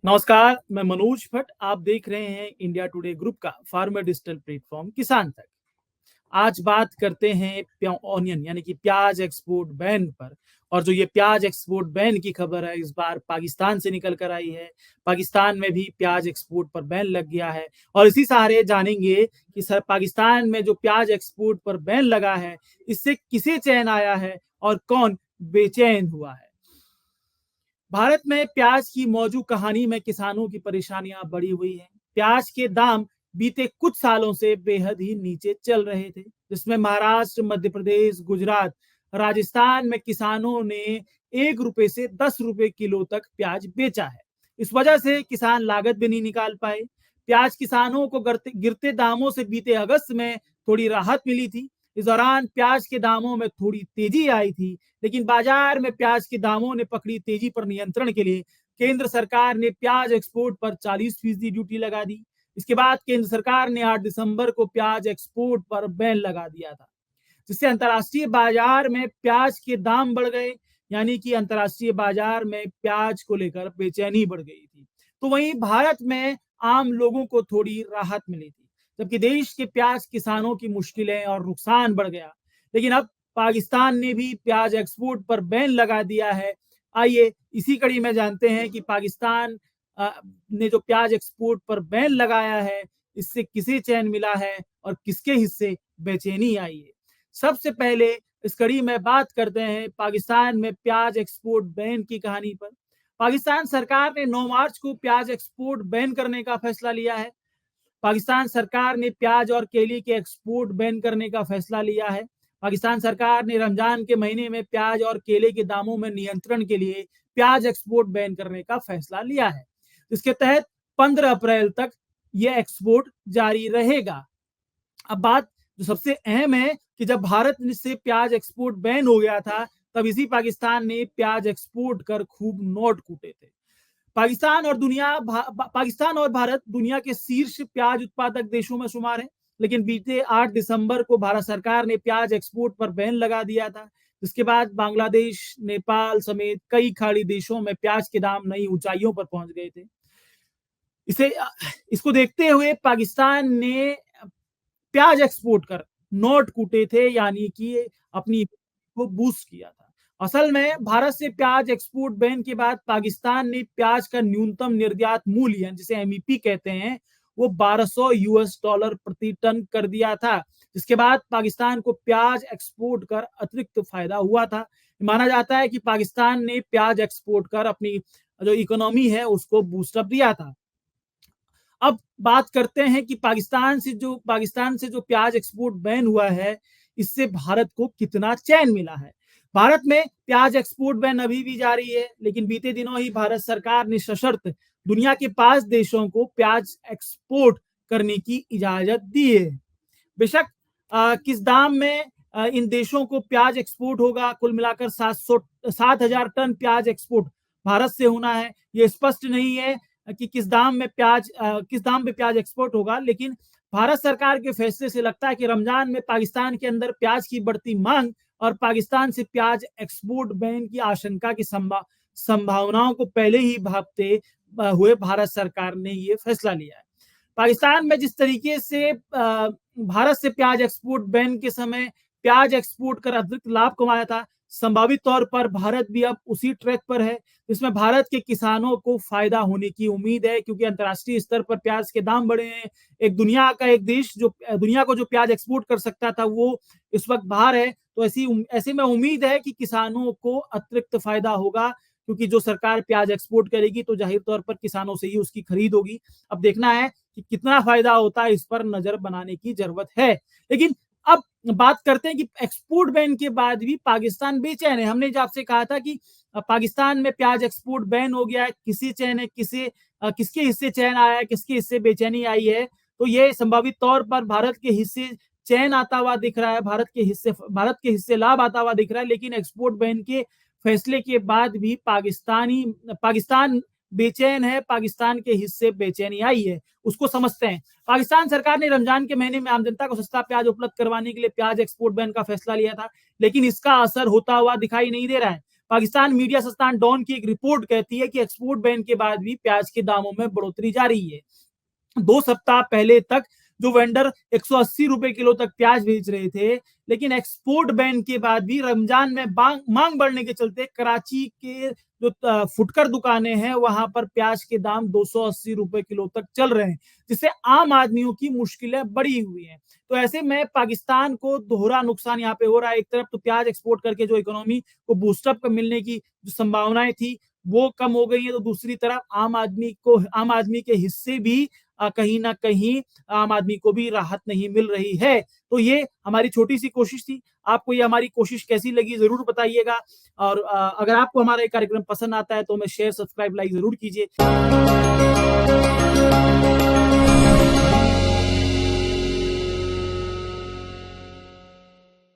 नमस्कार, मैं मनोज भट्ट। आप देख रहे हैं इंडिया टुडे ग्रुप का फार्मर डिजिटल प्लेटफॉर्म किसान तक। आज बात करते हैं ऑनियन यानी कि प्याज एक्सपोर्ट बैन पर। और जो ये प्याज एक्सपोर्ट बैन की खबर है, इस बार पाकिस्तान से निकल कर आई है। पाकिस्तान में भी प्याज एक्सपोर्ट पर बैन लग गया है और इसी सहारे जानेंगे कि सर पाकिस्तान में जो प्याज एक्सपोर्ट पर बैन लगा है, इससे किसे चैन आया है और कौन बेचैन हुआ है। भारत में प्याज की मौजूद कहानी में किसानों की परेशानियां बढ़ी हुई हैं। प्याज के दाम बीते कुछ सालों से बेहद ही नीचे चल रहे थे, जिसमें महाराष्ट्र, मध्य प्रदेश, गुजरात, राजस्थान में किसानों ने 1 रुपए से 10 रुपए किलो तक प्याज बेचा है। इस वजह से किसान लागत भी नहीं निकाल पाए। प्याज किसानों को गिरते दामों से बीते अगस्त में थोड़ी राहत मिली थी। इस दौरान प्याज के दामों में थोड़ी तेजी आई थी, लेकिन बाजार में प्याज के दामों ने पकड़ी तेजी पर नियंत्रण के लिए केंद्र सरकार ने प्याज एक्सपोर्ट पर 40% ड्यूटी लगा दी। इसके बाद केंद्र सरकार ने 8 दिसंबर को प्याज एक्सपोर्ट पर बैन लगा दिया था, जिससे अंतर्राष्ट्रीय बाजार में प्याज के दाम बढ़ गए। यानी कि अंतर्राष्ट्रीय बाजार में प्याज को लेकर बेचैनी बढ़ गई थी। तो वहीं भारत में आम लोगों को थोड़ी राहत मिली थी, जबकि देश के प्याज किसानों की मुश्किलें और नुकसान बढ़ गया। लेकिन अब पाकिस्तान ने भी प्याज एक्सपोर्ट पर बैन लगा दिया है। आइए इसी कड़ी में जानते हैं कि पाकिस्तान ने जो प्याज एक्सपोर्ट पर बैन लगाया है, इससे किसे चैन मिला है और किसके हिस्से बेचैनी आई है। सबसे पहले इस कड़ी में बात करते हैं पाकिस्तान में प्याज एक्सपोर्ट बैन की कहानी पर। पाकिस्तान सरकार ने 9 मार्च को प्याज एक्सपोर्ट बैन करने का फैसला लिया है। पाकिस्तान सरकार ने प्याज और केले के एक्सपोर्ट बैन करने का फैसला लिया है। पाकिस्तान सरकार ने रमजान के महीने में प्याज और केले के दामों में नियंत्रण के लिए प्याज एक्सपोर्ट बैन करने का फैसला लिया है। इसके तहत 15 अप्रैल तक यह एक्सपोर्ट जारी रहेगा। अब बात जो सबसे अहम है कि जब भारत से प्याज एक्सपोर्ट बैन हो गया था, तब इसी पाकिस्तान ने प्याज एक्सपोर्ट कर खूब नोट कूटे थे। पाकिस्तान और भारत दुनिया के शीर्ष प्याज उत्पादक देशों में शुमार है। लेकिन बीते 8 दिसंबर को भारत सरकार ने प्याज एक्सपोर्ट पर बैन लगा दिया था। इसके बाद बांग्लादेश, नेपाल समेत कई खाड़ी देशों में प्याज के दाम नई ऊंचाइयों पर पहुंच गए थे। इसको देखते हुए पाकिस्तान ने प्याज एक्सपोर्ट कर नोट कूटे थे, यानी कि अपनी को बूस्ट किया था। असल में भारत से प्याज एक्सपोर्ट बैन के बाद पाकिस्तान ने प्याज का न्यूनतम निर्यात मूल्य, जिसे एमईपी कहते हैं, वो $1200 प्रति टन कर दिया था। जिसके बाद पाकिस्तान को प्याज एक्सपोर्ट कर अतिरिक्त फायदा हुआ था। माना जाता है कि पाकिस्तान ने प्याज एक्सपोर्ट कर अपनी जो इकोनॉमी है उसको बूस्टअप दिया था। अब बात करते हैं कि पाकिस्तान से जो प्याज एक्सपोर्ट बैन हुआ है, इससे भारत को कितना चैन मिला है। भारत में प्याज एक्सपोर्ट बैन अभी भी जारी है, लेकिन बीते दिनों ही भारत सरकार ने सशर्त दुनिया के 5 देशों को प्याज एक्सपोर्ट करने की इजाजत दी है। बेशक किस दाम में इन देशों को प्याज एक्सपोर्ट होगा, कुल मिलाकर 7,000 टन प्याज एक्सपोर्ट भारत से होना है। ये स्पष्ट नहीं है कि किस दाम पे प्याज एक्सपोर्ट होगा, लेकिन भारत सरकार के फैसले से लगता है कि रमजान में पाकिस्तान के अंदर प्याज की बढ़ती मांग और पाकिस्तान से प्याज एक्सपोर्ट बैन की आशंका की संभावनाओं को पहले ही भांपते हुए भारत सरकार ने ये फैसला लिया है। पाकिस्तान में जिस तरीके से भारत से प्याज एक्सपोर्ट बैन के समय प्याज एक्सपोर्ट कर अतिरिक्त लाभ कमाया था, संभावित तौर पर भारत भी अब उसी ट्रैक पर है। इसमें भारत के किसानों को फायदा होने की उम्मीद है, क्योंकि अंतर्राष्ट्रीय स्तर पर प्याज के दाम बढ़े हैं। एक देश जो दुनिया को जो प्याज एक्सपोर्ट कर सकता था, वो इस वक्त बाहर है। तो ऐसे में उम्मीद है कि किसानों को अतिरिक्त फायदा होगा, क्योंकि जो सरकार प्याज एक्सपोर्ट करेगी तो जाहिर तौर पर किसानों से ही उसकी खरीद होगी। अब देखना है कि कितना फायदा होता है, इस पर नजर बनाने की जरूरत है। लेकिन अब बात करते हैं कि एक्सपोर्ट बैन के बाद भी पाकिस्तान बेचैन है। हमने जो आपसे कहा था कि पाकिस्तान में प्याज एक्सपोर्ट बैन हो गया है, किसी चैन है, किसके हिस्से चैन आया है, किसके हिस्से बेचैनी आई है। तो ये संभावित तौर पर भारत के हिस्से चैन आता हुआ दिख रहा है, भारत के हिस्से लाभ आता हुआ दिख रहा है। लेकिन एक्सपोर्ट बैन के फैसले के बाद भी पाकिस्तान बेचैन है, पाकिस्तान के हिस्से बेचैनी आई है। उसको समझते हैं। पाकिस्तान सरकार ने रमजान के महीने में आम जनता को सस्ता प्याज उपलब्ध करवाने के लिए प्याज एक्सपोर्ट बैन का फैसला लिया था, लेकिन इसका असर होता हुआ दिखाई नहीं दे रहा है। पाकिस्तान मीडिया संस्थान डॉन की एक रिपोर्ट कहती है कि एक्सपोर्ट बैन के बाद भी प्याज के दामों में बढ़ोतरी जारी है। 2 सप्ताह पहले तक जो वेंडर 180 रुपए किलो तक प्याज बेच रहे थे, लेकिन एक्सपोर्ट बैन के बाद भी रमजान में मांग बढ़ने के चलते कराची के जो फुटकर दुकानें हैं वहां पर प्याज के दाम 280 रुपए किलो तक चल रहे हैं, जिससे आम आदमियों की मुश्किलें बढ़ी हुई हैं। तो ऐसे में पाकिस्तान को दोहरा नुकसान यहाँ पे हो रहा है। एक तरफ तो प्याज एक्सपोर्ट करके जो इकोनॉमी को बूस्टअप मिलने की जो संभावनाएं थी वो कम हो गई है, तो दूसरी तरफ आम आदमी के हिस्से भी कहीं ना कहीं आम आदमी को भी राहत नहीं मिल रही है। तो ये हमारी छोटी सी कोशिश थी। आपको ये हमारी कोशिश कैसी लगी जरूर बताइएगा, और अगर आपको हमारा ये कार्यक्रम पसंद आता है तो हमें शेयर, सब्सक्राइब, लाइक जरूर कीजिए।